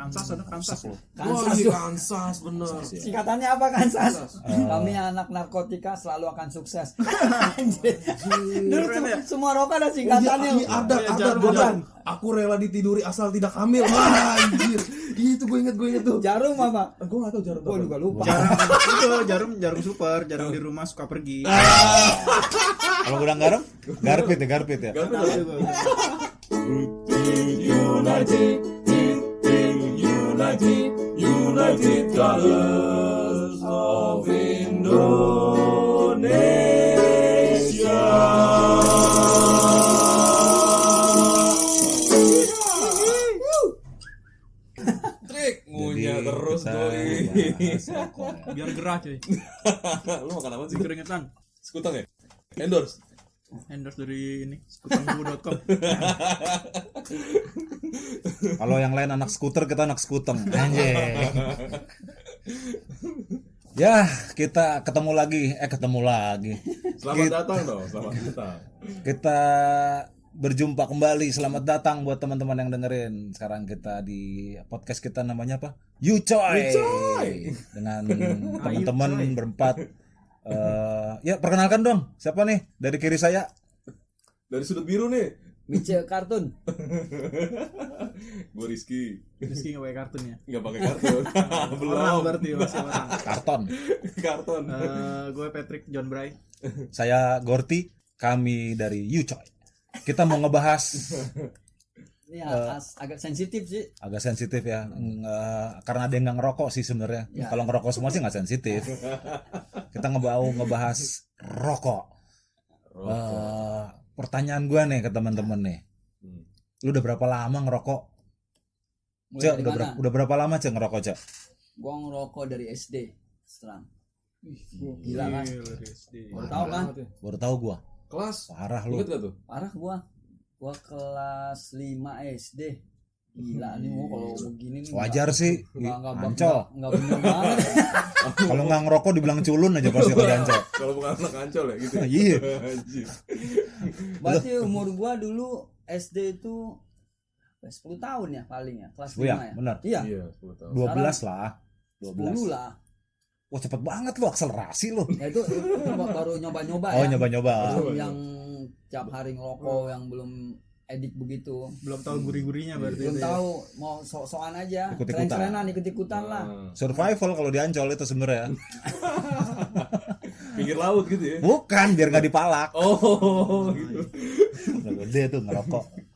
Kansas ada Kansas loh. Kansas bener. Singkatannya apa Kansas? Kami anak narkotika selalu akan sukses. Anjir. Dulu semua rokok ada singkatannya. Ada jarum. Aku rela ditiduri asal tidak hamil. Wah, anjir. Itu gue inget tuh. Jarum apa? Gue gak tau jarum. Gue juga lupa. Jarum super, jarum di rumah suka pergi. Kalau gudang garam, garpit ya. United Colors of Indonesia. Trik ngunyah terus doi. Biar gerah cuy. Lu makan apa sih? Keringetan. Sekutang ya? Endorse. Endorse dari ini skutangku.com. Kalau yang lain anak skuter, kita anak skuteng. Anjing. Ya, kita ketemu lagi. Selamat datang dong, selamat datang. Kita berjumpa kembali. Selamat datang buat teman-teman yang dengerin. Sekarang kita di podcast kita namanya apa? You Coy. Dengan teman-teman berempat. Ya perkenalkan dong. Siapa nih dari kiri saya? Dari sudut biru nih. Mice kartun. Gue Rizky Rizky nggak pakai kartun ya? nggak pakai kartun. Orang berarti masih orang. Karton. Gue Patrick John Bray. Saya Gorty. Kami dari You Coy. Kita mau ngebahas Ini agak sensitif sih. agak sensitif ya. Karena ada yang nggak ngerokok sih sebenarnya. Ya. Kalau ngerokok semua sih nggak sensitif. Kita ngebahas rokok. Pertanyaan gue nih ke teman-teman nih. Lu udah berapa lama ngerokok? Mulai dari mana? Udah berapa lama Cek ngerokok Cek? Gua ngerokok dari SD. Seterang. Gila kan? Baru tahu kan? Baru tahu gue. Kelas Parah lu. inget gak tuh? Parah gua kelas 5 SD. Gila nih gua kalau begini nih. Wajar sih. Ancol. Enggak bener banget. Kalau nggak ngerokok dibilang culun aja pasti ke Ancol. Kalau bukan anak Ancol ya gitu. Iya. Anjir. Berarti umur gua dulu SD itu 10 tahun ya paling ya, kelas 5 Iya, ya. benar. Iya. Iya, 10 tahun. 12 lah. 10 lah. Wah cepet banget lu, akselerasi lu. Ya itu baru nyoba-nyoba Oh ya. nyoba-nyoba. Belum yang tiap hari ngerokok yang belum edik begitu. Belum tahu gurih-gurihnya berarti. Belum itu ya. tahu, mau sok-sokan aja. Ikut-ikutan. Keren-kerenan ikut-ikutan lah. Survival kalau di Ancol itu sebenarnya. Pinggir laut gitu ya. Bukan biar nggak dipalak. Oh, gitu. Udah gede tuh ngerokok.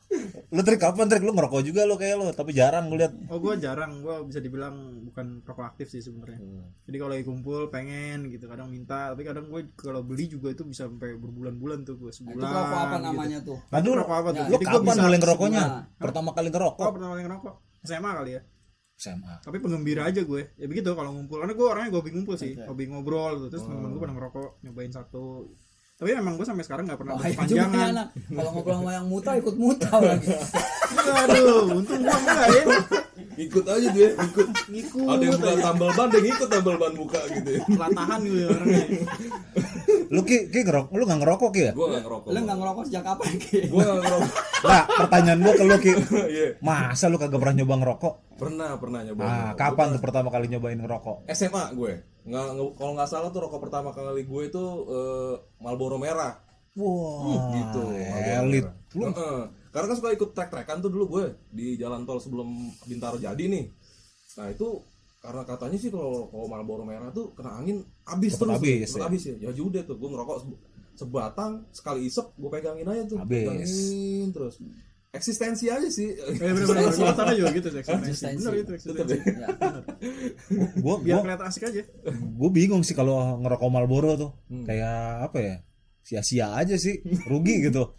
Lu Trik kapan Trik? Lu ngerokok juga lu kayak lu, tapi jarang gue lihat. Oh gue jarang, gue bisa dibilang bukan rokok aktif sih sebenarnya. Jadi kalau lagi kumpul pengen gitu, kadang minta, tapi kadang gue kalau beli juga itu bisa sampai berbulan-bulan tuh gue sebulan. Itu rokok apa gitu. namanya tuh? Nah, Itu rokok apa tuh? Lu Jadi gua kapan bisa mulai ngerokoknya? sebulan. Pertama kali ngerokok? Oh pertama kali ngerokok SMA kali ya. SMA. Tapi penggembira aja gue. Ya begitu kalau ngumpul, karena gue orangnya hobi ngumpul sih, hobi ngobrol gitu. Terus teman-teman gue pada ngerokok, nyobain satu. Tapi memang gue sampai sekarang nggak pernah Bahaya juga nih berkepanjangan. anak. Kalau ngobrol sama yang muta ikut muta lagi. Aduh, untung gue enggak ya. Ikut aja dia, ikut. Ada yang buka tambal ban, dia ngikut tambal ban buka gitu ya. Pelatahan gue orangnya. Lu Ki ngerokok, lu nggak ngerokok Ki ya? Gue gak ngerokok. Lu enggak ngerokok sejak kapan, Ki? Gue gak ngerokok. Nah, pertanyaan gua ke lu Ki. Iya. Masa lu kagak pernah nyoba ngerokok? Pernah nyoba. Ah, kapan tuh pertama kali nyobain ngerokok? SMA gue. Kalau nggak salah tuh rokok pertama kali gue itu Marlboro merah. Wah, Gitu. elit. Lu Karena kan suka ikut trek-trekan tuh dulu gue di jalan tol sebelum Bintaro jadi nih. Nah itu karena katanya sih kalau Marlboro merah tuh kena angin habis Cepet terus. habis, Habis ya. Ya udah tuh gue ngerokok sebatang sekali isep gue pegangin aja tuh. Habis. Pegangin terus. Eksistensi aja sih. Bener-bener sana juga gitu sih. Eksistensi. Bener itu eksistensi. Ya. gua Biar kelihatan asik aja. gue bingung sih kalau ngerokok Marlboro tuh. Kayak apa ya? Sia-sia aja sih, rugi gitu.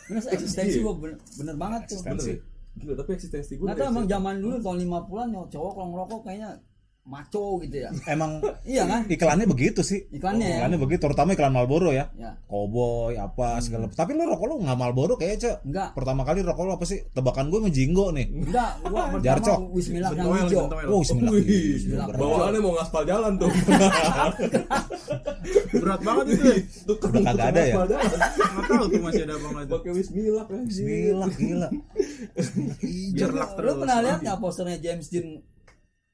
Bener eksistensi gua bener banget tuh. Bener ya? Gila, tapi eksistensi gue. Nggak tahu emang zaman dulu tahun 50-an ya cowok kalau ngerokok kayaknya maco gitu ya. Emang Iya kan? iklannya begitu sih. Iklannya ya. Iklannya begitu, terutama iklan Marlboro ya. Ya. Cowboy apa segala. Tapi lu rokok lu nggak Marlboro kayaknya, Cek. Enggak. Pertama kali rokok lu apa sih? Tebakan gue menjinggo nih. Enggak, gua Jarcok. pertama Wismillah yang Bentoel, hijau. bentoel. Oh, bismillah. Wih, Bismillah. bawaannya mau ngaspal jalan tuh. Berat banget itu ya. Tukang Udah kagak ada ya? ngaspal jalan. Nggak tahu tuh masih ada apa nggak itu. Pakai Wismillah kan. Bismillah, gila. Biar lak terus. Lu pernah lihat nggak posternya James Dean?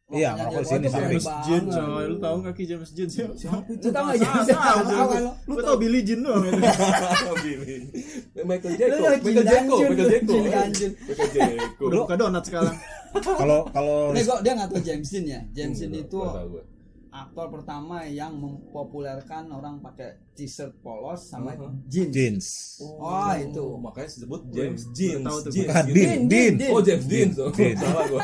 Iya, Rokoknya rokok dia- sini itu sih. keren James Jean banget. coy, lu tahu nggak Ki James Jean siapa? Siapa itu? Lu tau nggak Ah, James Dean? tahu, Tahu kan lu? Lu tahu Billie Jean doang itu. Billy. Michael Lu Jacko, tau Michael Jin Jacko, Ganjun, Michael Jacko. Jin Ganjun. Michael Jacko. Udah buka donat sekarang. Kalau Nih kok dia nggak tahu James Dean ya? James Dean itu Nggak tahu gue. aktor pertama yang mempopulerkan orang pakai t-shirt polos sama Uh-huh. jeans. jeans. Oh, itu. Makanya disebut James Jeans. tahu tuh. Jeans. Bukan Dean, Dean. Oh, James Dean. Oh, Dean. salah gua.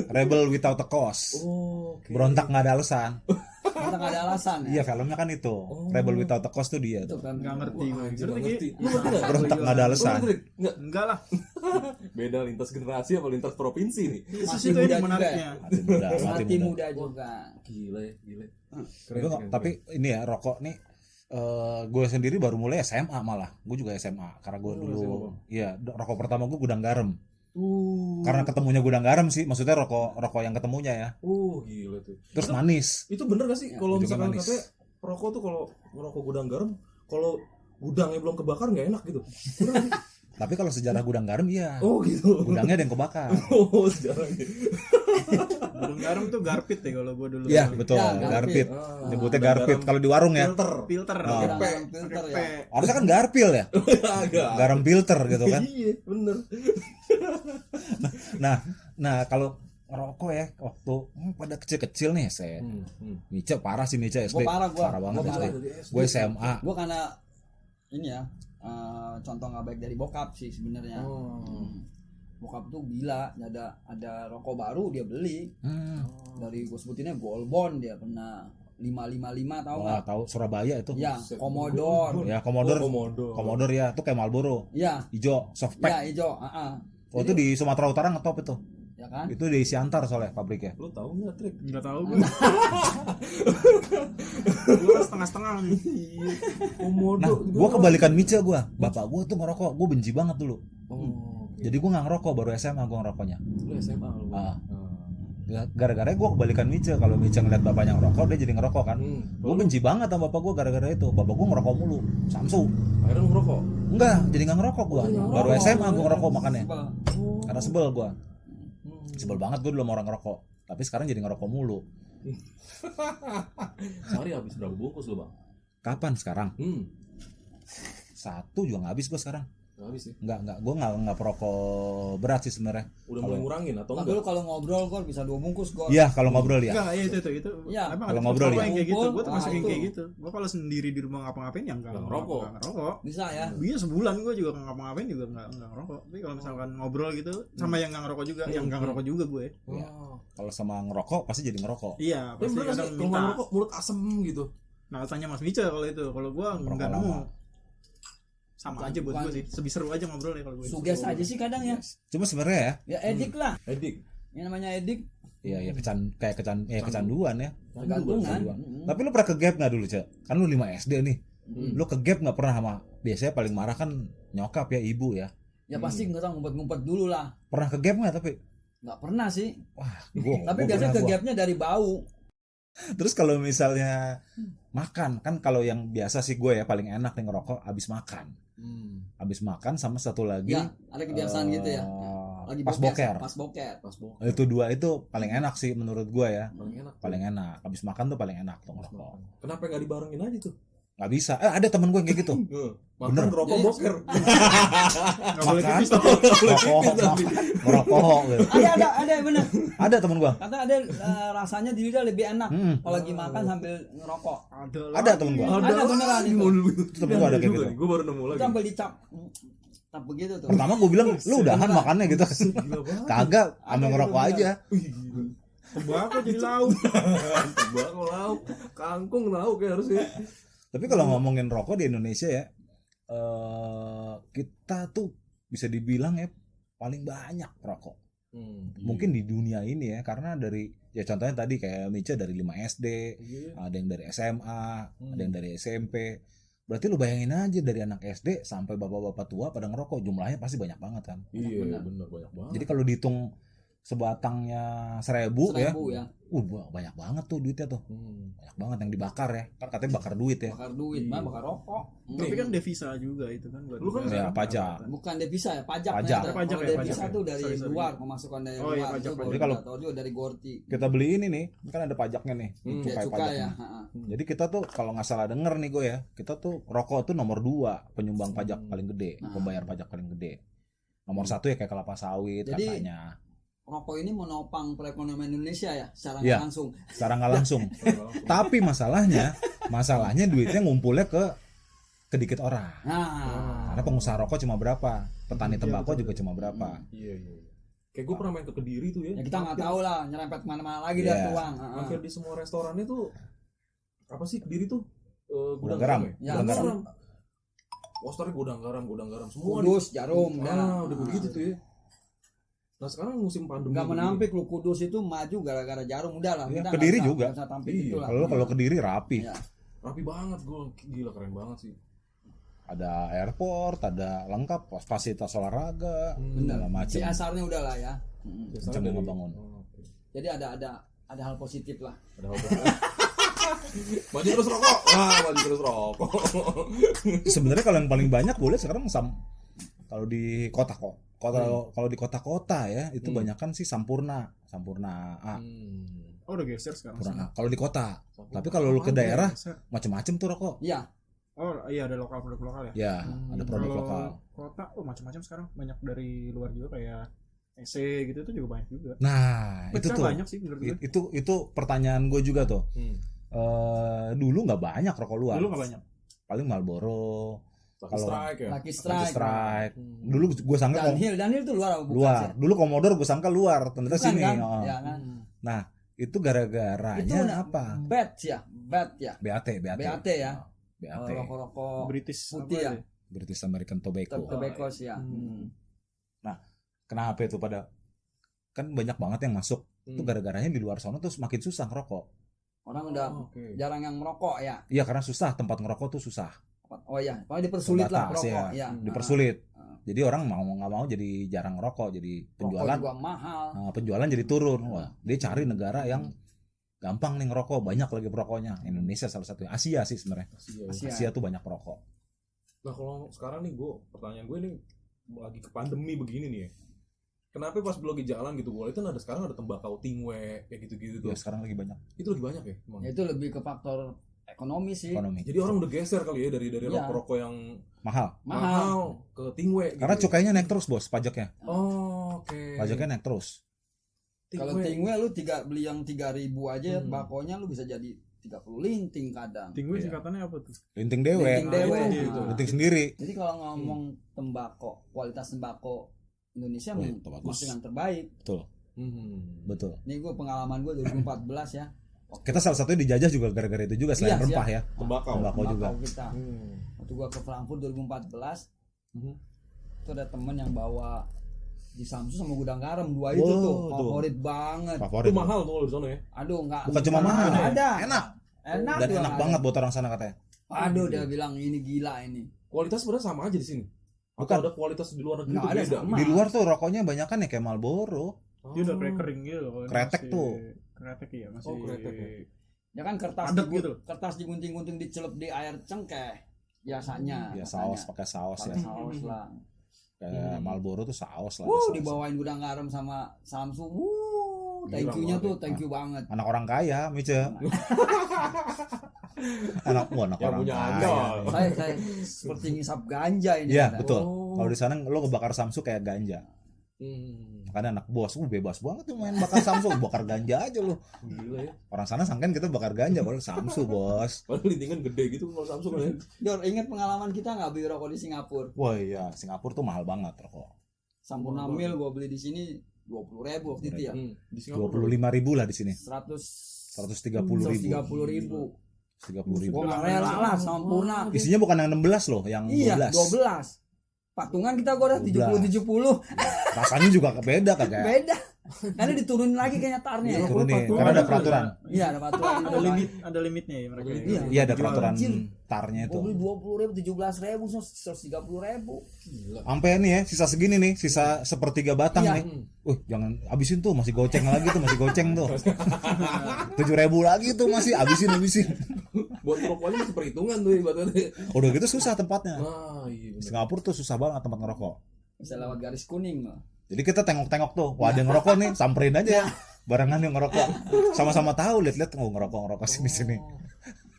Rebel Without a Cause. Oh, oke. Berontak nggak ada alasan. Karena nggak ada alasan ya. Iya, filmnya kan itu. Rebel Without a Cause tuh dia Itu tuh. kan Nggak ngerti gue. Wah, anjir, Ngerti nggak Ki? ngerti. Lu ngerti nggak? Berontak nggak ada Lu alasan. ngerti, Rik? Nggak. Enggak lah. Beda lintas generasi apa lintas provinsi nih? Itu Masih sih tuh muda yang juga menariknya. Mati muda, mati Mati muda. muda juga. Gila ya, gila. Gua nggak- tapi ini ya rokok nih gue sendiri baru mulai SMA malah. Gue juga SMA karena gue Oh, dulu SMA. iya rokok pertama gue gudang garam. Karena ketemunya gudang garam sih, maksudnya rokok yang ketemunya ya. Gila tuh. Terus manis. Itu bener gak sih Ya, kalau itu juga misalkan manis. katanya rokok tuh kalau ngerokok gudang garam, kalau gudangnya belum kebakar nggak enak gitu. Bener nggak sih? Tapi kalau sejarah gudang garam iya. Oh gitu. Gudangnya ada yang kebakar. Oh sejarahnya. Burung garam tuh garpit ya kalau gue dulu. Iya, betul. Ya, Garpit. Ah, Nyebutnya gudang garpit garam kalau di warung ya. filter. Filter. Oh. Gudang Pakai garam filter P. ya. Harusnya kan garpil ya. Agak. Garam filter gitu kan. Iya, bener. Nah, kalau ngerokok ya waktu pada kecil-kecil nih saya. Mica parah sih Mica SD. Gua parah, banget gua SD. parah. Gue SMA. Gue karena ini ya contoh nggak baik dari bokap sih sebenarnya. Bokap tuh gila, ada rokok baru dia beli dari gue sebutinnya Golbon, dia pernah 555 tahu Wah, nggak? tahu Surabaya itu. Ya, Commodore. Ya, Commodore. Komodo. Commodore ya, itu kayak Marlboro. Ya, Hijau, softpack. ya hijau. Oh, itu di Sumatera Utara ngetop itu. Ya kan? Itu di Siantar soalnya pabriknya. Lu tahu nggak trik? Enggak tahu gue. Gue setengah-setengah nih. Komodo. Nah, juga gua kebalikan Mica gua. Bapak gua tuh ngerokok, gua benci banget dulu. Oh, Jadi gua nggak ngerokok, baru SMA gua ngerokoknya. lu SMA lu. Ah. Ya, gara-gara gua kebalikan Mica. Kalau Mica ngeliat bapaknya ngerokok, dia jadi ngerokok kan. Gua benci banget sama bapak gua gara-gara itu. Bapak gua ngerokok mulu, Samsu. Akhirnya lu ngerokok. Enggak, jadi nggak ngerokok gua. Baru SMA gua ngerokok makannya. Sebel. Karena sebel gua. Sebel banget gua dulu sama orang ngerokok. Tapi sekarang jadi ngerokok mulu. Sehari habis berapa bungkus lu, Bang? Kapan sekarang? 1 juga nggak habis gua sekarang. Nggak habis sih. Enggak, gua nggak perokok berat sih sebenarnya. Udah mulai ngurangin atau Tapi enggak? lu kalau ngobrol kok bisa 2 bungkus kok. Iya, kalau ngobrol ya. Enggak, ya itu. Iya. Emang Kalau ada ngobrol temen ya. yang kayak gitu. Gue Ngumpul, termasuk yang itu. kayak gitu. Gue kalau sendiri di rumah ngapa-ngapain ya enggak Nggak ngerokok. ngerokok. Bisa ya. Iya sebulan gue juga nggak ngapa-ngapain juga nggak ngerokok. Tapi kalau misalkan ngobrol gitu sama yang nggak ngerokok juga, yang nggak ngerokok juga gue. Iya. Kalau sama ngerokok pasti jadi ngerokok. Iya, Tapi pasti bener nggak sih kadang kalau minta. nggak ngerokok mulut asem gitu. Nah, tanya Mas Mica kalau itu. Kalau gue nggak nemu. lama. Sama aja buat gue sih. Lebih seru aja ngobrol ya kalau gue. Suges aja sih kadang ya. Cuma sebenarnya ya, Ya edik lah. Edik. Yang namanya edik iya kecanduan ya. tergantungan. Tapi lu pernah ke gap nggak dulu, Cek? Kan lu 5 SD nih. Lu ke gap nggak pernah sama biasanya paling marah kan nyokap ya, ibu ya. Ya pasti nggak tahu ngumpet-ngumpet dulu lah. Pernah ke gap nggak tapi? Nggak pernah sih. Wah, gua. Tapi gua biasanya pernah, ke gua. gapnya dari bau. Terus kalau misalnya makan kan kalau yang biasa sih gue ya paling enak nih ngerokok abis makan. Abis makan sama satu lagi Ya, ada kebiasaan gitu ya. Lagi pas boker. Pas boker. Pas bok. Itu dua itu paling enak sih menurut gue ya. Paling enak. Paling enak. Abis makan tuh paling enak tuh ngerokok. Kenapa nggak dibarengin aja tuh? Nggak bisa. Ada temen gue yang kayak gitu. Makan Bener. rokok Jadi- boker. Nggak boleh Makan, pipis tapi. rokok, ngerokok. Gitu. Ada bener. Ada temen gue. Kata ada rasanya di lidah lebih enak kalau lagi makan sambil ngerokok. Ada temen gue. Ada beneran itu. Itu temen gue ada kayak gitu. Gue baru nemu Itu lagi. sambil dicap. Tap begitu tuh. Pertama gue bilang lu udahan makannya gitu. Gila banget. Kagak, ambil ngerokok aja. Tembakau jadi lauk. Tembakau lauk, kangkung lauk ya harusnya. Tapi kalau ngomongin rokok di Indonesia ya, kita tuh bisa dibilang ya paling banyak rokok. Mungkin di dunia ini ya, karena dari ya contohnya tadi kayak Mica dari 5 SD, ada yang dari SMA, ada yang dari SMP. Berarti lu bayangin aja dari anak SD sampai bapak-bapak tua pada ngerokok, jumlahnya pasti banyak banget kan. Iya, benar banyak banget. Jadi kalau dihitung sebatangnya 1.000 ya. Banyak banget tuh duitnya tuh. Banyak banget yang dibakar ya. Kan katanya bakar duit ya. Bakar duit, bakar rokok. Tapi kan devisa juga itu kan buat Lu kan negara. ya pajak. Bukan devisa ya, pajak. Pajak. ternyata. Pajak Kalau ya, devisa pajak tuh ya. dari Sorry. luar, pemasukan dari Oh, iya, luar. pajak. Itu baru Jadi kalau- kita tahu juga dari Gorti. Kita beli ini nih, kan ada pajaknya nih. Bea cukai pajaknya. ya. Jadi kita tuh kalau nggak salah denger nih gue ya, kita tuh rokok tuh nomor 2 penyumbang pajak paling gede, pembayar pajak paling gede. Nomor 1 ya kayak kelapa sawit Jadi, katanya. Rokok ini menopang perekonomian Indonesia ya, secara Iya. nggak langsung. Secara nggak langsung. Tapi masalahnya duitnya ngumpulnya ke dikit orang. Nah, Karena pengusaha rokok cuma berapa, petani tembakau juga cuma berapa. Iya. Kayak gue pernah main ke Kediri tuh ya. ya kita nggak tahu lah, nyerempet kemana-mana lagi Iya. dah tuang. Hampir di semua restorannya tuh apa sih Kediri tuh? Gudang garam. Ya, Gudang garam. garam. Posternya gudang garam semua. Kudus, Jarum, Udah begitu tuh ya. Nah sekarang musim pandemi nggak menampik lu Kudus itu maju gara-gara Jarum, udah lah. Iya, kita Kediri nggak usah- juga. nggak usah tampik Iya. itu lah. Kalau Kediri rapi. Iya. rapi banget, gue gila keren banget sih. Ada airport, ada lengkap fasilitas olahraga, segala macam. CSR-nya udah lah ya. Kencang ngebangun. Jadi ada hal positif lah. Ada apa? Maju terus rokok. Maju terus rokok. Sebenarnya kalau yang paling banyak gue lihat sekarang kalau di kalau di kota-kota ya itu banyakan sih Sampurna A. Oh udah geser sekarang. Sampurna A. Kalau di kota. Tapi kalau lu ke daerah macam-macam tuh rokok. Iya. Oh iya ada produk lokal ya. Ya, ada produk Kalau lokal. kota macam-macam sekarang banyak dari luar juga kayak EC gitu itu juga banyak juga. Nah, itu Pecah tuh. banyak sih menurut gue. Itu pertanyaan gue juga tuh. Dulu nggak banyak rokok luar. Dulu nggak banyak. Paling Marlboro, Lucky Strike ya. Lucky Lucky Strike. Strike. Dulu gue sangka Dunhill itu luar apa bukan luar. sih? Dulu Commodore gue sangka luar, ternyata Bukan sini. kan? Oh. Ya kan. Nah, itu Itu gara-garanya apa? BAT ya. BAT. BAT ya. BAT. Rokok-rokok British putih apa ya. deh? British American Tobacco. Tobacco ya. Kenapa itu pada kan banyak banget yang masuk. Itu gara-garanya di luar sana tuh semakin susah ngerokok. Orang udah jarang yang merokok ya. Iya, karena susah, tempat ngerokok tuh susah. Oh iya, pokoknya dipersulit lah Terbatas, merokok ya. ya. Dipersulit. Jadi orang mau nggak mau jadi jarang ngerokok, jadi penjualan Rokok juga mahal. penjualan jadi turun. Wah, dia cari negara yang gampang nih ngerokok, banyak lagi perokoknya. Indonesia salah satunya. Asia sih sebenarnya. Asia tuh banyak perokok. Nah kalau sekarang nih pertanyaan gue nih lagi ke pandemi begini nih ya. Kenapa pas lagi jalan gitu gue itu ada sekarang ada tembakau tingwe kayak gitu-gitu tuh. Ya sekarang lagi banyak Itu lagi banyak ya emang. Ya, itu lebih ke faktor ekonomi sih. ekonomi. Jadi orang udah geser kali ya dari Iya. rokok yang Mahal. Mahal. ke tingwe. Karena gitu. cukainya naik terus, Bos, pajaknya. Oh, oke. Pajaknya naik terus. Kalau tingwe lu beli yang 3.000 aja bakonya lu bisa jadi 30 linting kadang. Tingwe singkatannya apa tuh? Linting dewe. Linting dewe. gitu. Nah. Linting sendiri. Jadi kalau ngomong tembakau, kualitas tembakau Indonesia bagus. masih yang terbaik. Betul. Betul. Ini gue pengalaman gue 2014 ya. Kita salah satunya dijajah juga gara-gara itu juga selain Iya, rempah ya. Tembakau. Tembakau juga. Tembakau kita. Waktu gue ke Frankfurt 2014, itu ada temen yang bawa di Samsu sama gudang garam dua itu Wow, tuh tuh. favorit banget. Favorit. Itu mahal tuh di sana ya. Aduh enggak. Bukan cuma mahal, ada. enak. Enak Dan juga enak ada. banget buat orang sana katanya. Aduh dia bilang ini gila ini. Kualitas sebenarnya sama aja di sini. Atau Bukan. ada kualitas di luar negeri Nggak itu ada beda. sama. Di luar tuh rokoknya banyak kan ya kayak Marlboro. Dia udah kayak kering gitu loh. Ini Kretek masih- tuh. Kretek iya masih. Oh, kretek ya. Ya kan kertas Padat gitu. kertas digunting-gunting dicelup di air cengkeh biasanya. Ya katanya. saus, pakai saus ya. Pakai saus lah. Kayak Marlboro tuh saus lah. Wuh, saus. dibawain gudang garam sama Samsung. Thank Gila you-nya banget tuh, ya. thank you banget. Anak orang kaya, Mice. anak Yang orang punya kaya. aja. Saya seperti ngisap ganja ini. Iya, kata. betul. Oh. Kalau di sana lo ngebakar Samsu kayak ganja. Hmm. Makanya anak bos, bebas banget tuh main bakar Samsu, bakar ganja aja lo. Gila ya. Orang sana sangkain kita bakar ganja, kalau Samsu, Bos. Padahal lintingan gede gitu kalau Samsung kan ya. Dor, ingat pengalaman kita nggak beli rokok di Singapura? Wah iya, Singapura tuh mahal banget rokok. Sampurna Mil gue beli di sini 20.000 waktu itu ya. Di Singapura. 25.000 lah di sini. 130.000. 130.000. 30.000. Gue nggak rela lah Sampurna. Isinya bukan yang 16 loh, yang 12. Iya, 12. Patungan kita gue udah 70-70. Rasanya juga beda kagak. Beda. Karena diturunin lagi kayaknya tarnya. Iya, Turunin, patuh. karena ada peraturan. Iya ada peraturan. Ada limitnya ya mereka. Iya. Iya ada Jual. peraturan Anjir. tarnya itu. Gue beli 20.000, 17.000, 130.000. Gila. Sampai nih ya, sisa segini nih, sisa sepertiga batang Iya. nih. Jangan habisin tuh, masih goceng lagi tuh, masih goceng tuh. 7.000 lagi tuh masih habisin. Buat rokoknya masih perhitungan tuh ibaratnya. Udah gitu susah tempatnya. Ah, iya bener. Singapura tuh susah banget tempat ngerokok. Bisa lewat garis kuning loh. Jadi kita tengok-tengok tuh, wah ada yang ngerokok nih, samperin aja. Barengan yang ngerokok. Sama-sama tahu, lihat-lihat ngerokok sini-sini.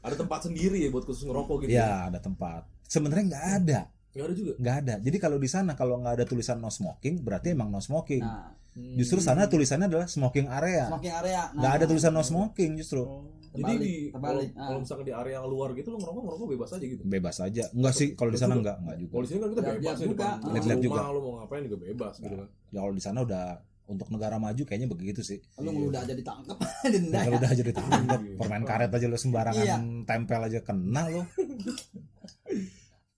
Ada tempat sendiri ya buat khusus ngerokok gitu. Ya, ada tempat. Sebenarnya nggak ada. Nggak ada juga. Nggak ada. Jadi kalau di sana kalau nggak ada tulisan no smoking, berarti emang no smoking. Nah, Justru sana tulisannya adalah smoking area. smoking area. Nggak ada tulisan no smoking justru. Jadi terbalik. kalau misalkan di area luar gitu lo ngerokok bebas aja gitu. Bebas aja. Enggak sih, kalau di sana enggak juga. Kalau di sini kan kita Lihat-lihat bebas ya, juga. depan Lihat-lihat rumah juga. lo mau ngapain juga bebas gitu kan. Ya kalau di sana udah untuk negara maju kayaknya begitu sih. Lu udah aja ditangkap, denda. Kalau udah jadi ditangkap, permen karet aja lo sembarangan Iya. tempel aja kena lo.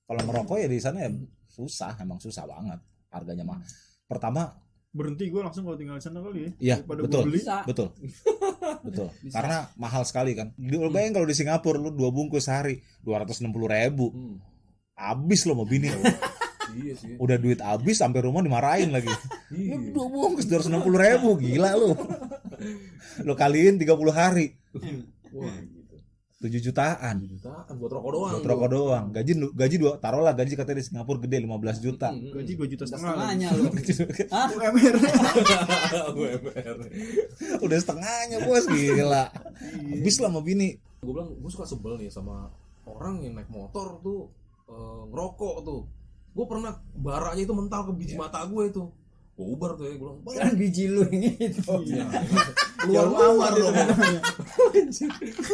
Kalau ngerokok ya di sana ya susah, emang susah banget harganya mah. Pertama, Berhenti gue langsung kalau tinggal di sana kali ya. iya Daripada betul, gua beli. Bisa. betul, betul. Bisa. Karena mahal sekali kan. Lu bayangin kalau di Singapura lu 2 bungkus sehari 260.000, habis lo mau bini. Iya sih. Udah duit habis sampai rumah dimarahin lagi. Iya. Lu 2 bungkus 260.000, gila lu. Lo kaliin 30 hari, Wah, gitu. 7 jutaan. Jutaan buat rokok doang. Buat rokok doang. Gaji dua, taruhlah gaji katanya di Singapura gede 15 juta. Gaji 2,5 juta. Setengahnya lu. Hah? UMR. UMR. Udah setengahnya bos, gila. Habis lah mau bini. Gue bilang gue suka sebel nih sama orang yang naik motor tuh ngerokok tuh. Gue pernah baranya itu mental ke biji mata gue itu. Gue ubar tuh ya, gue bilang Kan biji lu yang itu. iya. Keluar-luar loh.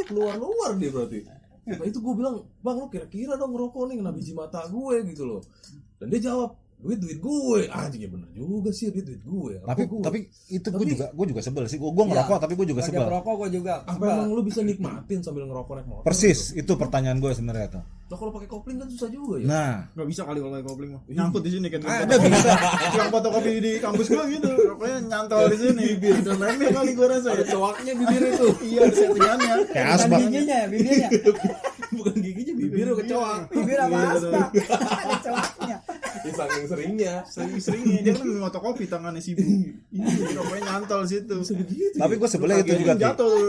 Keluar-luar dia berarti. Nah itu gue bilang, bang lu kira-kira dong ngerokok nih kena biji mata gue gitu loh. Dan dia jawab, duit gue. Anjing ya bener juga sih, duit gue. Tapi itu gue juga sebel sih. Gue ngerokok tapi gue juga Sebagai sebel. perokok gue juga. Apa emang lu bisa nikmatin sambil ngerokok naik motor? Persis, itu pertanyaan gue sebenarnya tuh. Nah kalau pakai kopling kan susah juga ya. Nah, Gak bisa kali kalau pakai kopling mah. Nyangkut di sini kan. ada bisa. Yang fotokopi di kampus gua gitu. Rokoknya nyantol di sini. Dan remeh kali gua rasa Ada ya. cowoknya bibir itu. Iya ada settingannya. Kayak Bukan asbak. giginya ya, bibirnya. Bukan giginya, bibir kecoak. Bibir apa Iya, asbak? Ada cowoknya. Saking seringnya. Sering-seringnya dia kan fotokopi tangannya sibuk. Iya, rokoknya nyantol situ. Tapi gue sebelnya itu juga Ti. jatuh tuh.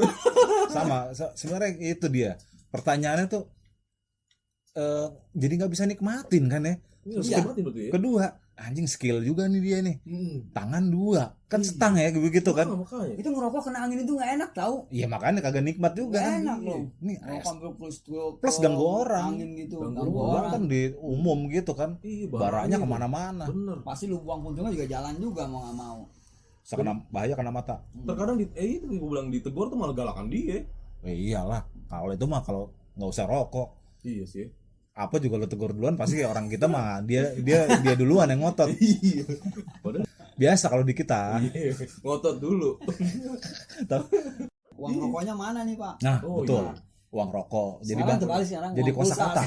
Sama sebenarnya itu dia. Pertanyaannya tuh jadi nggak bisa nikmatin kan ya. Iya, mati berarti ya. Kedua, anjing skill juga nih dia nih. Tangan 2 kan Iya. setang ya begitu kan. Makanya. Itu ngerokok kena angin itu nggak enak tau. Iya makanya kagak nikmat juga Nggak kan. enak loh. Ini Ngerokok ambil plus ganggu orang. Angin gitu. Ganggu Ganggu orang orang. kan di umum gitu kan. Iya, Baranya itu. kemana-mana. Bener. Pasti lu buang puntungnya juga jalan juga mau nggak mau. Bahaya kena mata. Terkadang itu gue bilang ditegur tuh malah galakan dia. Iyalah, kalau itu mah kalau nggak usah rokok. Iya sih. Apa juga lo tegur duluan pasti orang kita mah dia duluan yang ngotot. Iya. Padahal Biasa kalau di kita. iya, ngotot dulu. Uang rokoknya mana nih Pak? Nah, Oh, betul. iya. Uang rokok. Jadi Sekarang bang, terbalik sekarang. jadi uang pulsa. kosakata.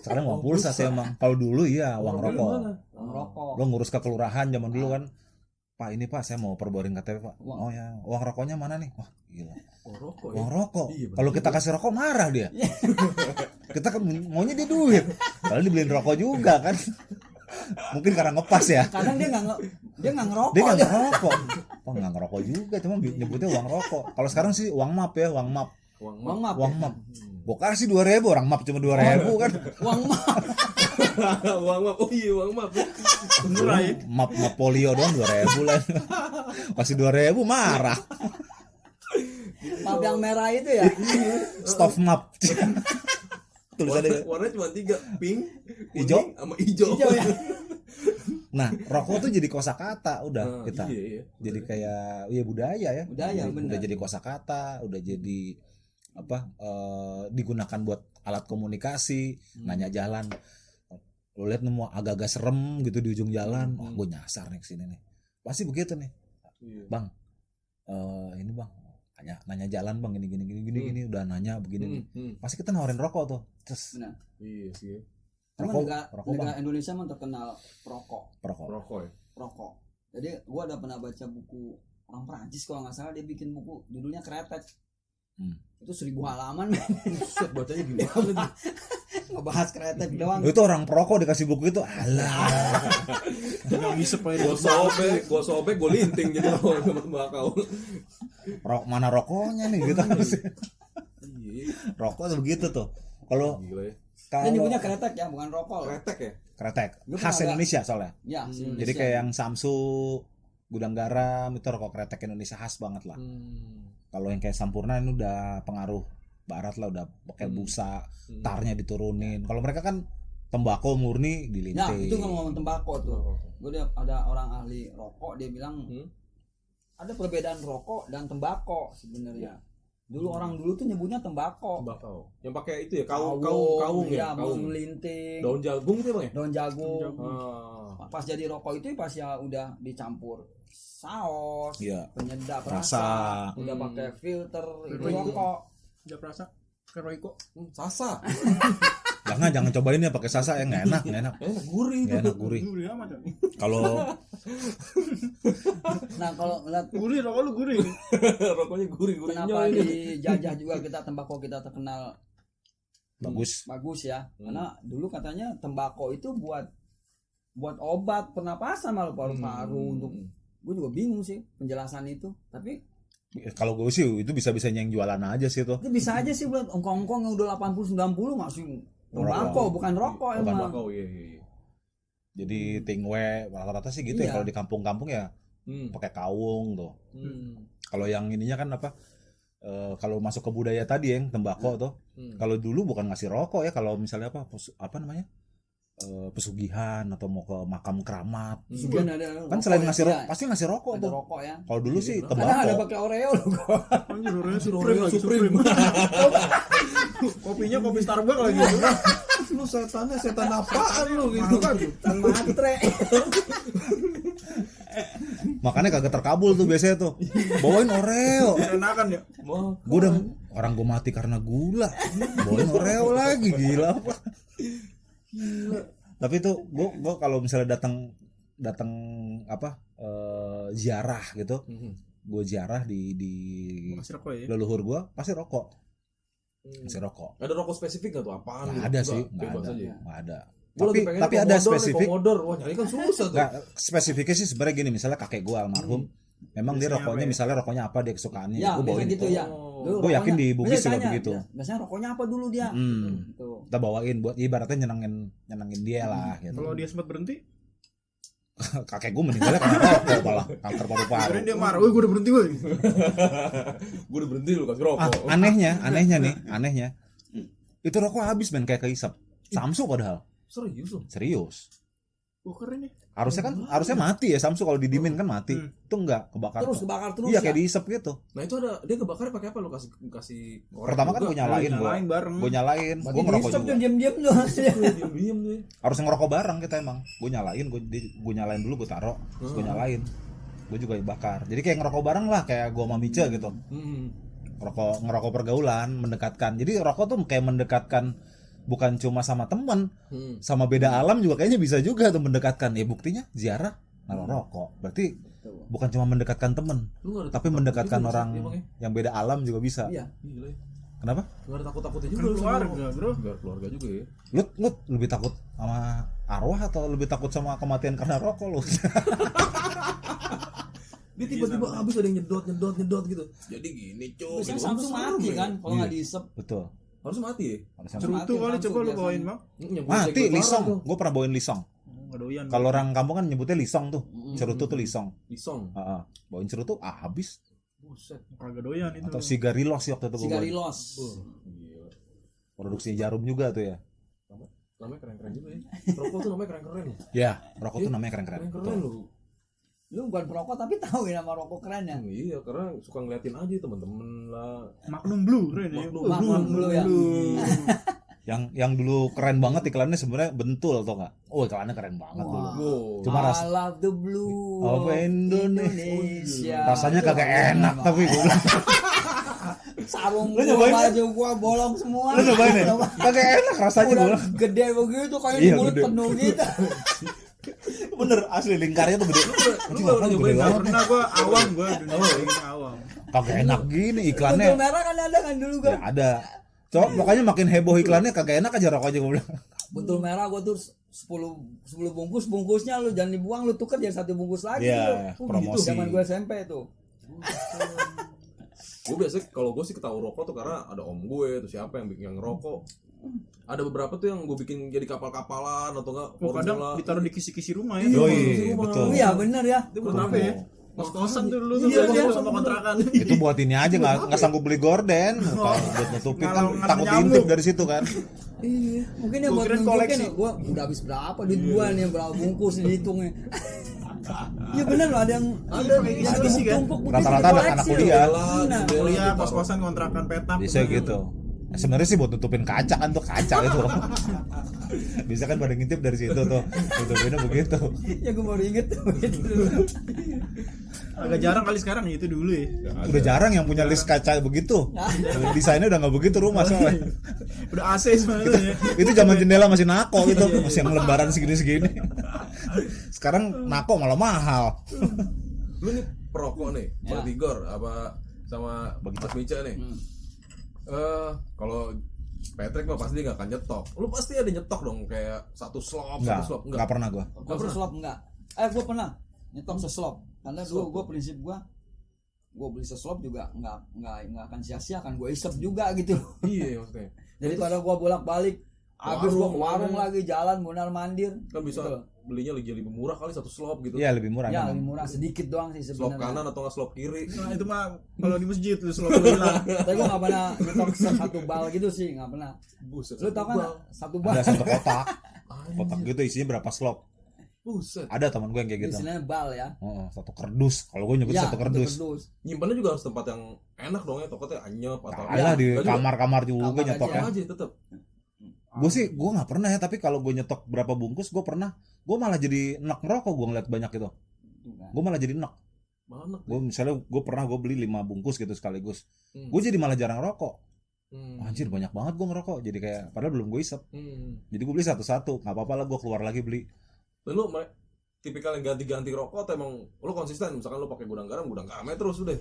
Sekarang uang pulsa sih emang. Kalau dulu iya uang Rokoknya rokok. mana? Uang rokok. Lo ngurus ke kelurahan zaman dulu kan. Pak ini Pak saya mau perborin KTP Pak. Uang. Oh ya, uang rokoknya mana nih? Wah, gila. Oh, rokok ya. Uang rokok. Iya, bener Kalau kita juga. kasih rokok marah dia. Kita kan maunya dia duit. Kalau dibeliin rokok juga kan. Mungkin karena ngepas ya. Kadang dia nggak ngerokok. Dia nggak ngerokok. Oh nggak ngerokok juga, cuma nyebutnya uang rokok. Kalau sekarang sih uang map ya, uang map. Uang Uang map. Uang map. Gua kasih 2.000, orang map cuma 2.000 kan. Uang map. uang map. Oh iya, uang map. Murah ya. Map polio doang 2.000 lah. Kasih 2.000 marah. Map yang merah itu ya. Stop map. Tulisannya. Warnanya cuma 3, pink, Hijau? kuning, sama hijau. Hijau ya. Nah, rokok tuh jadi kosakata udah Nah, kita. Iya. Jadi kayak ya budaya ya. Budaya, udah bener. jadi kosakata, udah jadi apa digunakan buat alat komunikasi, nanya jalan. Lo lihat nemu agak-agak serem gitu di ujung jalan, wah gue nyasar nih kesini nih. Pasti begitu nih. Iya. Bang, ini bang, nanya jalan bang, gini, udah nanya begini. Pasti kita nawarin rokok tuh. Terus Benar. Iya sih. Cuman Rokok, negara Indonesia mah terkenal rokok. rokok. Rokok ya. Rokok. Jadi gua ada pernah baca buku orang Prancis kalau nggak salah, dia bikin buku judulnya Kretek. Itu 1000 halaman men. Buset, bacanya gimana? Ngebahas kretek doang. Itu orang perokok dikasih buku itu, alah. Yang ngisep aja. Gua sobek, gua linting jadi orang tembakau. Mana rokoknya nih gitu harusnya. Iya. Rokok tuh begitu tuh. Kalau Gila ya. Dia nyebutnya kretek ya, bukan rokok. Kretek ya? kretek Gua khas pernah ada- Indonesia soalnya. Ya, Jadi kayak yang Samsu, Gudang Garam itu rokok kretek Indonesia khas banget lah. Kalau yang kayak Sampurna ini udah pengaruh barat lah, udah pakai busa, tarnya diturunin. Kalau mereka kan tembakau murni Nah, dilinting. itu ngomong tembakau tuh. Gue ada orang ahli rokok, dia bilang ada perbedaan rokok dan tembakau sebenarnya. Dulu orang dulu tuh nyebutnya tembakau. Tembakau. Yang pakai itu ya, kaung ya, ya, kaung. melinting, Daun jagung itu ya, Bang ya? daun jagung. Ah. Pas jadi rokok itu pas ya udah dicampur saus, Iya. penyedap Rasa. rasa, udah pakai filter, itu rokok. Udah perasa ke Royco. Sasa. Jangan cobain ya pakai sasa, ya nggak enak. Enak gurih Nggak itu. enak, gurih. Gurih amat ya. Kalau Nah, kalau ngeliat Gurih rokok lu gurih. Rokoknya gurih-gurih kenapa nyoy. dijajah juga kita tembakau kita terkenal bagus, bagus ya, karena dulu katanya tembakau itu buat obat pernapasan malah paru-paru untuk, gue juga bingung sih penjelasan itu, tapi kalau gue sih itu bisa-bisa yang jualan aja sih tuh. itu bisa aja sih buat ongkong-ongkong yang udah 80-90 masih tembakau bukan rokok emang. Tembakau, iya. Jadi tingwe rata-rata sih gitu ya. Iya. Kalau di kampung-kampung ya pakai kaung tuh. Kalau yang ininya kan apa? Kalau masuk ke budaya tadi yang tembakau tuh. Kalau dulu bukan ngasih rokok ya. Kalau misalnya apa namanya? Pesugihan atau mau ke makam keramat. Sugan ada Kan rokok selain ya, ngasih iya. rokok, pasti ngasih rokok Ada tuh. rokok ya. Kalau dulu sih Kadang ada tembakau. pakai Oreo loh gua. Anjir orangnya Supreme lagi Supreme. Kopinya kopi Starbucks lagi. Lu setan apaan lu gitu? Tan matre. Makanya kagak terkabul tuh biasanya tuh. Bawain Oreo. Enakan ya. Gue udah orang gue mati karena gula. Bawain Oreo lagi, gila apa? Tapi tuh gue kalau misalnya datang apa ziarah gitu, gue ziarah di Masih rokok ya. leluhur gue pasti rokok, masih rokok. Ada rokok spesifik gak tuh? Apaan? Nggak gitu? ada Enggak, sih, bebas aja. nggak ada. Gua lagi pengen Tapi ada Commodore spesifik. nih, Commodore. Wah, nyari kan susah tuh. Nggak, spesifiknya sih sebenarnya gini, misalnya kakek gue almarhum, memang dia Biasanya rokoknya apa ya? misalnya rokoknya apa dia kesukaannya, Ya, gue biasa bawain gitu itu. ya. Dulu Gue yakin rokoknya- di Bugis biasanya juga tanya, begitu. Biasanya rokoknya apa dulu dia? Gitu. Kita bawain buat ibaratnya nyenengin dia lah gitu. Kalau dia sempat berhenti, Kakek gue meninggalnya karena rokok malah, kanker paru-paru. kirain dia marah. Woi, gue udah berhenti woi. Gue udah berhenti lu kasih rokok. Anehnya itu rokok habis men kayak keisap. Samsu padahal Serius lu? serius. Wah, keren ya. Harusnya mati ya Samsu kalau didimin kan mati. Itu enggak kebakar. Terus kebakar terus Iya ya. kayak diisep gitu. Nah itu ada, dia kebakarnya pakai apa lu kasih korek Pertama kan juga? gue nyalain Nyalain bareng. gue nyalain, Berarti gue ngerokok dihisap juga. tuh diam-diam tuh hasilnya. Diam-diam deh. Harus ngerokok bareng kita emang. Gue nyalain, gue nyalain dulu gue taruh, terus gue nyalain. Gue juga bakar. Jadi kayak ngerokok bareng lah kayak gue sama Mica gitu. Ngerokok pergaulan, mendekatkan. Jadi rokok tuh kayak mendekatkan bukan cuma sama teman, sama beda alam juga kayaknya bisa juga tuh mendekatkan. Ya buktinya ziarah naruh rokok. Berarti bukan cuma mendekatkan teman, Lu nggak ada tapi takut-takut mendekatkan juga, orang Mas, emang ya? yang beda alam juga bisa. Iya. Gila ya. Kenapa? Nggak ada takut-takutnya juga Kan lu sama keluarga, rokok. bro. Biar keluarga juga ya. Lu lebih takut sama arwah atau lebih takut sama kematian karena rokok lu? Dia tiba-tiba habis ada yang nyedot gitu. Jadi gini cuy. Biasanya Samsung mati kan kalau nggak dihisap. Betul. Harus mati ya? Harusnya Cerutu Mati, kali langsung coba lu biasanya. bawain, Bang. mati lisong. Gue pernah bawain lisong. Enggak doyan. Kalau orang kampung kan nyebutnya lisong tuh. Cerutu tuh lisong. Lisong. Heeh. Bawain cerutu habis. Buset. kagak doyan itu. Atau sigarilos waktu itu gua bawain. Sigarilos. Gila. Produksi jarum juga tuh ya. Namanya keren-keren juga ya. Rokok tuh namanya keren-keren. Ya, rokok tuh namanya keren-keren. Keren-keren lu. Lu bukan perokok tapi tahu ya nama rokok keren ya. Iya, karena suka ngeliatin aja temen-temen lah. Magnum Blue keren ya. Magnum Blue ya. Yang dulu keren banget iklannya sebenarnya Bentul tau nggak? Oh iklannya keren banget dulu. Wow. Cuma I love the blue of Indonesia. rasanya Itu kagak keren enak banget. tapi gue bilang, sarung Lu gua, nyobain baju gua bolong semua. lu cobain ya? Kagak enak rasanya gue Udah bilang. gede begitu kayak Iya, di mulut gede. penuh gitu. Bener asli lingkarnya tuh gede. Lu pernah nyobain Nggak kan? pernah gue awam gue dunia kayak gini awam. Kagak enak gini Buntul iklannya. merah kan ada kan dulu Ya, kan. ada. Coba makanya makin heboh iklannya kagak enak aja rokoknya gue bilang. Buntul merah gua tuh 10 bungkusnya lu jangan dibuang, lu tukar jadi 1 bungkus lagi. Iya, lu. promosi. Zaman gua SMP tuh. Gue biasanya kalau gue sih ketahui rokok tuh karena ada om gue tuh siapa yang bikin yang ngerokok. Ada beberapa tuh yang gue bikin jadi kapal-kapalan atau enggak Oh, kadang formula. ditaruh di kisi-kisi rumah ya. Yoi, betul. Iya bener ya. Itu buat apa ya? Kos-kosan tuh dulu tuh Iya, biasanya iya. sama kontrakan. Itu buat ini aja nggak sanggup beli gorden, buat nutupin kan Ngalau- takut nyamuk. intip dari situ kan. Iya, mungkin ya Gua buat kirain nunjukin koleksi. ya, gua udah habis berapa duit gua nih berapa bungkus dihitungnya. Iya bener loh ada yang kayak yang gitu sih kan. tumpuk begitu Rata-rata di anak koleksi kuliah. loh. Bener. Kuliah kos-kosan kontrakan petak. Bisa gitu. Nah, sebenarnya sih buat nutupin kaca kan tuh kaca itu. Bisa kan pada ngintip dari situ tuh. Tutupinnya begitu. Ya gua baru inget tuh gitu. Agak jarang kali sekarang itu dulu ya. Udah jarang yang punya list kaca begitu. Desainnya udah nggak begitu rumah soalnya. Udah AC sebenarnya ya. Itu zaman jendela masih nako itu, masih yang lembaran segini-segini. Sekarang nako malah mahal. Lu nih perokok nih, Ya. Tigor apa sama Mas Mica nih. Kalau Patrick mah pasti nggak akan nyetok. Lu pasti ada nyetok dong kayak satu slop. Nggak pernah gua. Kalau seslop enggak. Gua pernah nyetok seslop. Karena dulu gua prinsip gua beli seslop juga nggak akan sia-sia kan gua isep juga gitu. Iya maksudnya. Daripada gua bolak-balik habis gua ke warung lagi jalan mondar mandir Kan bisa gitu. belinya lebih murah kali satu slop gitu. Iya lebih murah. Ya memang. lebih murah sedikit doang sih Slop sebenarnya. kanan atau nggak slop kiri. Nah, itu mah kalau di masjid lu selalu bilang. Tapi gua nggak pernah nyetok satu bal gitu sih, nggak pernah. Buset. Lu tau kan bal. satu bal? Ada satu kotak. Kotak gitu isinya berapa slop. Buset. Ada teman gue yang kayak gitu. Istilahnya bal ya. Oh, satu kardus. Kalau gue nyebut Ya, satu kardus. Nyimpannya juga harus tempat yang enak dong ya, tokotnya anyep atau Alah di Nggak juga. kamar-kamar juga Kamar nyetok aja. ya. aja tetap. Gue sih gue nggak pernah ya, tapi kalau gue nyetok berapa bungkus gue pernah. Gue malah jadi enak ngerokok gue ngeliat banyak itu. Gue malah jadi enak. Mana? Gue misalnya gue pernah gue beli 5 bungkus gitu sekaligus. Hmm. Gue jadi malah jarang rokok. Hmm. Anjir banyak banget gue ngerokok. Jadi kayak padahal belum gue isep. Hmm. Jadi gue beli satu-satu. Nggak apa-apa lah gue keluar lagi beli. Dan lu tipikal yang ganti-ganti rokok atau emang lu konsisten? Misalkan lu pakai gudang garamnya terus udah.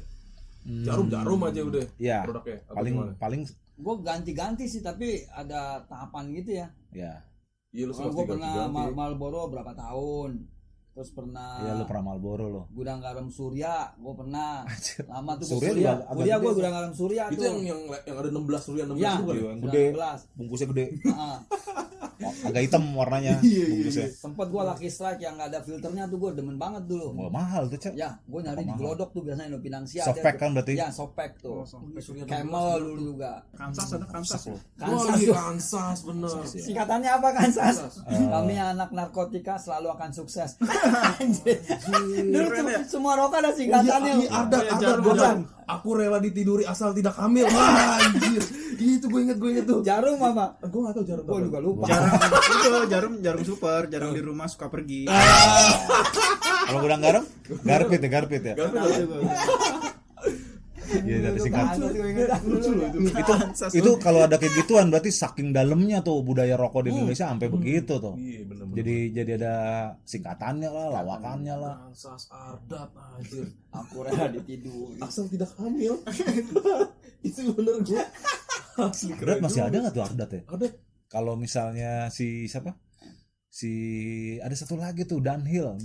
Jarum aja udah Ya produknya. Atau paling gimana? paling Gue ganti-ganti sih tapi ada tahapan gitu ya. ya. Iya lu Gue pasti pernah ganti-ganti. Marlboro berapa tahun, terus pernah Ya lu pernah Marlboro lo. gudang garam Surya, gue pernah Anjir. lama tuh Surya Surya, juga agak Surya gue gede gudang garam Surya Itu tuh. yang ada 16 Surya 16 Ya. bukan? Iya, ya? yang gede. 19. Bungkusnya gede. Heeh. Agak hitam warnanya bungkusnya. Sempet gue Lucky Strike yang nggak ada filternya tuh gue demen banget dulu. Wah, mahal tuh, Cak. Ya, gue nyari di Mahal. Glodok tuh biasanya Indo Pinangsia. Softpack kan berarti? Ya, softpack tuh. Surya 16. Camel dulu juga. Kansas ada Kansas loh. Wah Kansas iya tuh. Kansas bener. Singkatannya apa Kansas? Oh. Kami anak narkotika selalu akan sukses. Anjir. Dulu tuh semua rokok ada singkatannya. Ini ada jarum, gua jarum. Aku rela ditiduri asal tidak hamil. Wah, anjir. Itu gue inget tuh. Jarum apa? Gue gak tau jarum Gue apa. juga lupa. Jarum super, jarang di rumah suka pergi. Kalau gudang garam, garpit ya. Garpit Tahu ada. juga. Iya dari singkat. Kansas gue inget dulu ya. Kansas Itu kalau ada kayak gituan berarti saking dalamnya tuh budaya rokok di Indonesia sampai begitu tuh. Iya bener. Jadi ada singkatannya lah, lawakannya lah. Kansas Ardat anjir. Aku rela ditidur. Asal tidak hamil. Itu bener gue. Asli Ardat masih ada nggak tuh Ardat ya? Ada. Kalau misalnya si siapa? Si ada satu lagi tuh Dunhill.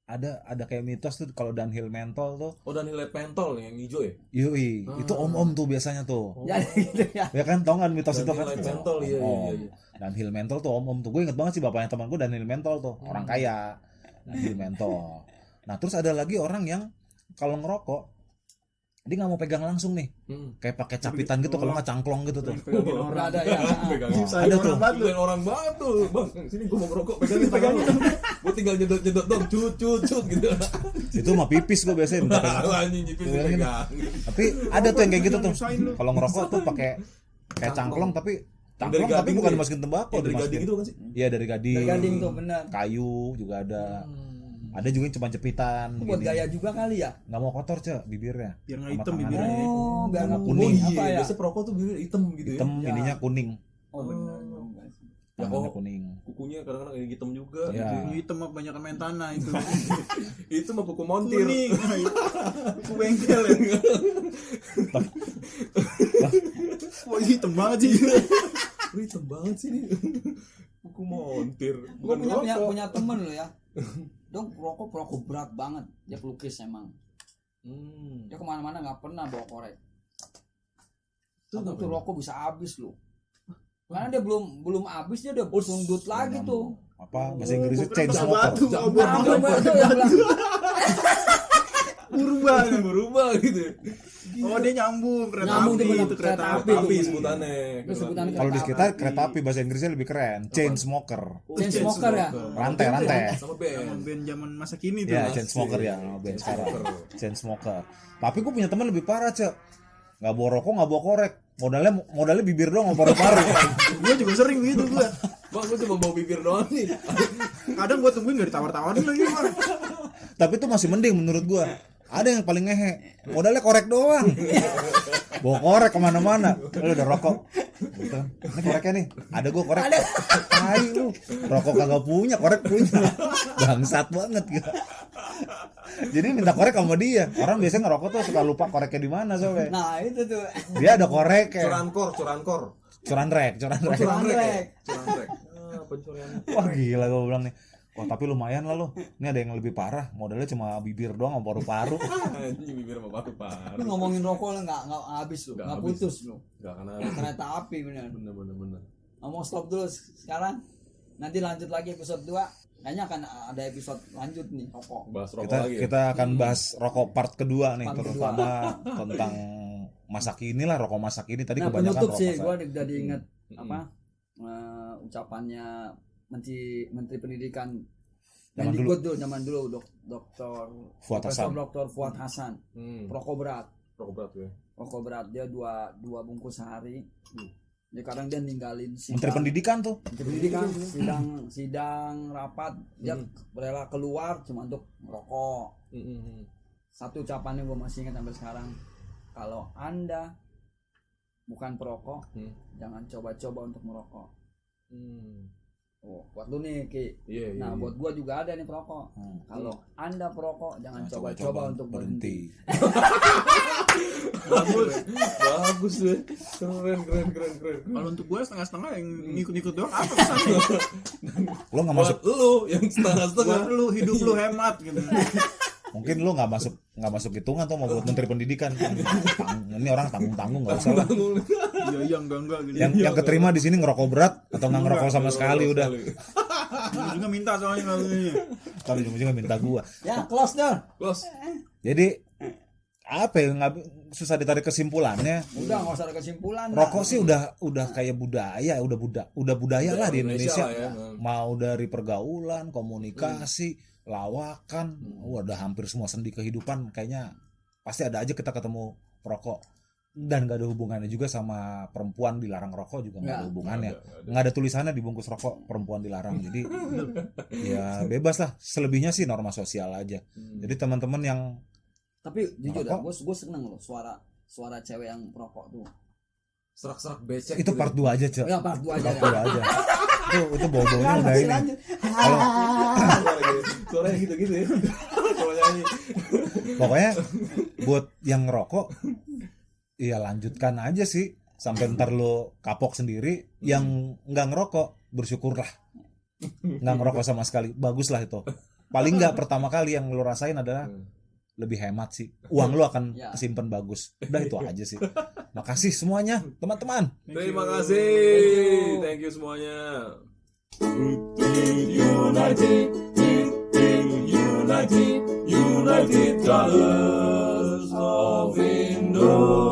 Ada kayak mitos tuh kalau Dunhill mentol tuh. Oh dan nilai pentol yang hijau ya? Yui, itu om-om tuh biasanya tuh. Ya gitu ya. Ya kan tau kan mitos itu kan? Nilai pentol iya. Dunhill mentol tuh om-om tuh. Gue inget banget sih bapaknya teman gue Dunhill mentol tuh. Orang kaya. Dunhill mentol. Nah terus ada lagi orang yang kalau ngerokok dia nggak mau pegang langsung nih, kayak pakai capitan gitu, kalau nggak cangklong gitu tuh. Pegangin orang. Ada ya. Pegangin. Ada tuh. Pegangin orang banget tuh. Bang, sini gue mau ngerokok. Pegangin. Gue tinggal nyedot dong. Cut gitu. Itu mah pipis gue biasanya minta pegang. Tahu anjing nyipis pegang. Tapi ada tuh yang kayak gitu tuh. Nyusahin lu. Kalau ngerokok tuh pakai kayak cangklong tapi Dari cangklong tapi gading bukan tuh ya? dimasukin tembakau, Dari gading itu kan sih? Iya dari gading. Dari gading tuh benar. Kayu juga ada. Ada juga yang cuma jepitan Itu buat begini. gaya juga kali ya. Nggak mau kotor cek bibirnya. Biar nggak Sama hitam tangannya. bibirnya. Oh, biar nggak Kuning. kuning apa ya? Biasa perokok tuh bibir hitam gitu ya. Hitam Ya. ininya kuning. Oh benar juga sih. tangannya kuning. Kukunya kadang-kadang ini hitam juga. Ya. Kuku hitam mah banyak main tanah itu. Itu mah kuku montir. Kuning. Kuku bengkel ya. Wah, hitam banget sih. Wih, hitam banget sih ini. Kuku montir. Gue Bukan rokok. punya temen lo ya. Dong rokok berat banget. Dia pelukis emang. Dia kemana-mana nggak pernah bawa korek. Tuh rokok bisa habis lo. Karena dia belum habis dia udah sundut lagi tuh. Apa bahasa Inggrisnya chain Kena smoker. batu, nggak buat Nah, apa. itu yang bilang, Berubah gitu. Oh, dia nyambung kereta Nyambung, api dia bener, itu kereta kereta api. api. Tapi sebutannya. Itu sebutannya Kalau di kita api. kereta api bahasa Inggrisnya lebih keren, chain smoker. Chain smoker ya? Rantai. Sama Zaman band. band zaman masa kini tuh. Ya, chain smoker ya, nama band sekarang. Chain smoker. Tapi gue punya teman lebih parah, Cek. Nggak bawa rokok, nggak bawa korek. Modalnya bibir doang sama paru-paru. Gue juga sering gitu gue. Bang, gue cuma bawa bibir doang nih. Kadang gue tungguin gak ditawar-tawarin lagi bang. Tapi itu masih mending menurut gua. Ada yang paling ngehe, modalnya korek doang. Bawa korek kemana-mana. Lu udah rokok. Gitu. Ini koreknya nih. Ada gua korek. Tai lu. Rokok kagak punya, korek punya. Bangsat banget gitu. Jadi minta korek sama dia. Orang biasanya ngerokok tuh suka lupa koreknya di mana soalnya. Nah itu tuh. Dia ada korek ya. Curankor. Curanrek. Curanrek. Pencurian. Wah gila gua bilang nih. Wah tapi lumayan lah lo. Ini ada yang lebih parah. Modalnya cuma bibir doang sama paru-paru. Anjing bibir sama paru-paru. Lu ngomongin rokok lo nggak habis lo, Nggak nggak habis. putus lo. Enggak karena Kereta api bener. bener. Mau stop dulu sekarang. Nanti lanjut lagi episode 2. Kayaknya akan ada episode lanjut nih rokok. Bahas rokok kita lagi ya. kita akan bahas rokok part kedua nih, Part terutama tentang masa kini lah, rokok masa kini. Tadi Nah kebanyakan penutup rokok sih, saya. gue udah diinget apa ucapannya Menteri Pendidikan Zaman zaman dulu Dokter Fuad Hasan. Dr. Fuad Hasan. Rokok berat Rokok berat ya. dua bungkus sehari. Ya kadang dia ninggalin Menteri Pendidikan tuh. Pendidikan sidang rapat dia rela keluar cuma untuk merokok. Satu ucapannya gue masih ingat sampai sekarang, kalau Anda bukan perokok jangan coba-coba untuk merokok. Oh, buat lu nih Ki. Nah buat gua juga ada nih perokok. Kalau Anda perokok jangan coba-coba untuk berhenti. Bagus deh. Keren. Kalau untuk gue setengah-setengah yang ngikut-ngikut doang apa kesannya? Lo nggak Buat masuk, lu yang setengah-setengah. Buat lu hidup lu hemat gitu. mungkin lo nggak masuk hitungan tuh mau buat Menteri Pendidikan. Ini orang tanggung nggak usah lah. Iya enggak gitu. Yang keterima di sini ngerokok berat atau nggak ngerokok sama sekali udah. Lu juga minta soalnya kalau ini. Kalau ujung-ujungnya minta gua. Ya close dah. Bos. Jadi apa ya, susah ditarik kesimpulannya. Udah nggak usah ada kesimpulan. Rokok sih udah kayak budaya, udah budaya lah di Indonesia. lah ya. Mau dari pergaulan, komunikasi, lawakan, udah hampir semua sendi kehidupan kayaknya pasti ada aja kita ketemu perokok. Dan gak ada hubungannya juga sama perempuan dilarang rokok juga gak ada hubungannya. Nggak ada tulisannya di bungkus rokok perempuan dilarang. Jadi ya bebas lah. Selebihnya sih norma sosial aja. Jadi teman-teman yang Tapi jujur dah, Rokok? gue seneng loh suara cewek yang perokok tuh. Serak-serak becek. itu part 2 aja, Cek. Ya part 2 aja. Part 2 aja. Itu bau-baunya udah ini. Kalau Suaranya gitu-gitu ya. Kalau nyanyi. pokoknya buat yang ngerokok ya lanjutkan aja sih sampai ntar lo kapok sendiri. Yang nggak ngerokok bersyukurlah nggak ngerokok sama sekali, bagus lah itu. Paling nggak pertama kali yang lo rasain adalah lebih hemat sih, uang lo akan kesimpan bagus. Udah itu aja sih. Makasih semuanya teman-teman. Terima kasih. Thank you semuanya. United Colors of Indonesia.